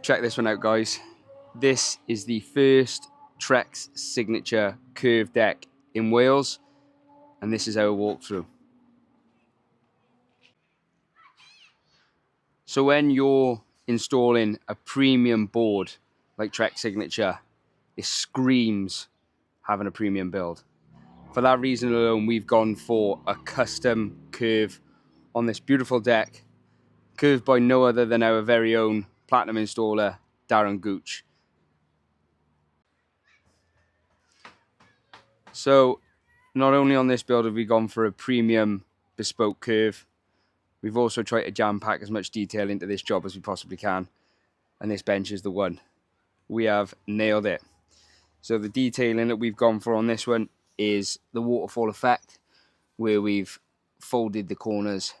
Check this one out, guys. This is the first Trex Signature curved deck in Wales, and this is our walkthrough. So when you're installing a premium board like Trex Signature, it screams having a premium build. For that reason alone, we've gone for a custom curve on this beautiful deck, curved by no other than our very own platinum installer, Darren Gooch. So not only on this build have we gone for a premium bespoke curve, we've also tried to jam pack as much detail into this job as we possibly can. And this bench is the one. We have nailed it. So the detailing that we've gone for on this one is the waterfall effect, where we've folded the corners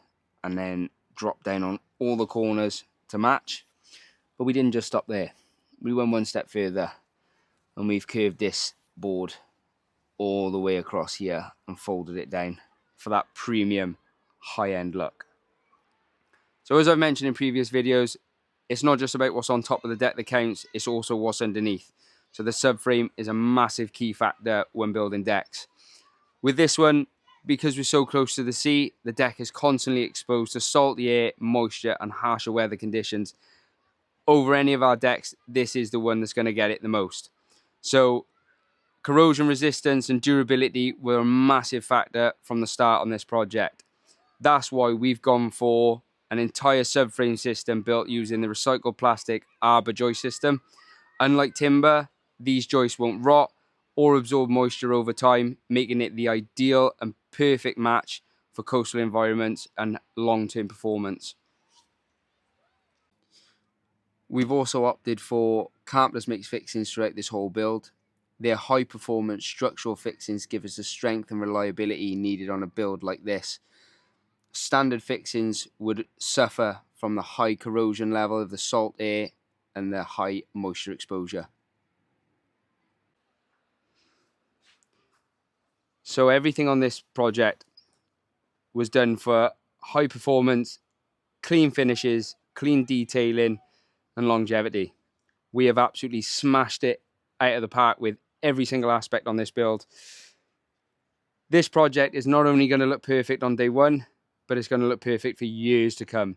and then dropped down on all the corners to match. But we didn't just stop there. We went one step further and we've curved this board all the way across here and folded it down for that premium high-end look. So as I've mentioned in previous videos, it's not just about what's on top of the deck that counts, it's also what's underneath. So the subframe is a massive key factor when building decks. With this one, because we're so close to the sea, the deck is constantly exposed to salty air, moisture and harsher weather conditions. Over any of our decks, this is the one that's going to get it the most. So corrosion resistance and durability were a massive factor from the start on this project. That's why we've gone for an entire subframe system built using the recycled plastic arbor joist system. Unlike timber, these joists won't rot or absorb moisture over time, making it the ideal and perfect match for coastal environments and long-term performance. We've also opted for carpenter's mix fixings throughout this whole build. Their high-performance structural fixings give us the strength and reliability needed on a build like this. Standard fixings would suffer from the high corrosion level of the salt air and the high moisture exposure. So everything on this project was done for high performance, clean finishes, clean detailing and longevity. We have absolutely smashed it out of the park with every single aspect on this build. This project is not only going to look perfect on day one, but it's going to look perfect for years to come.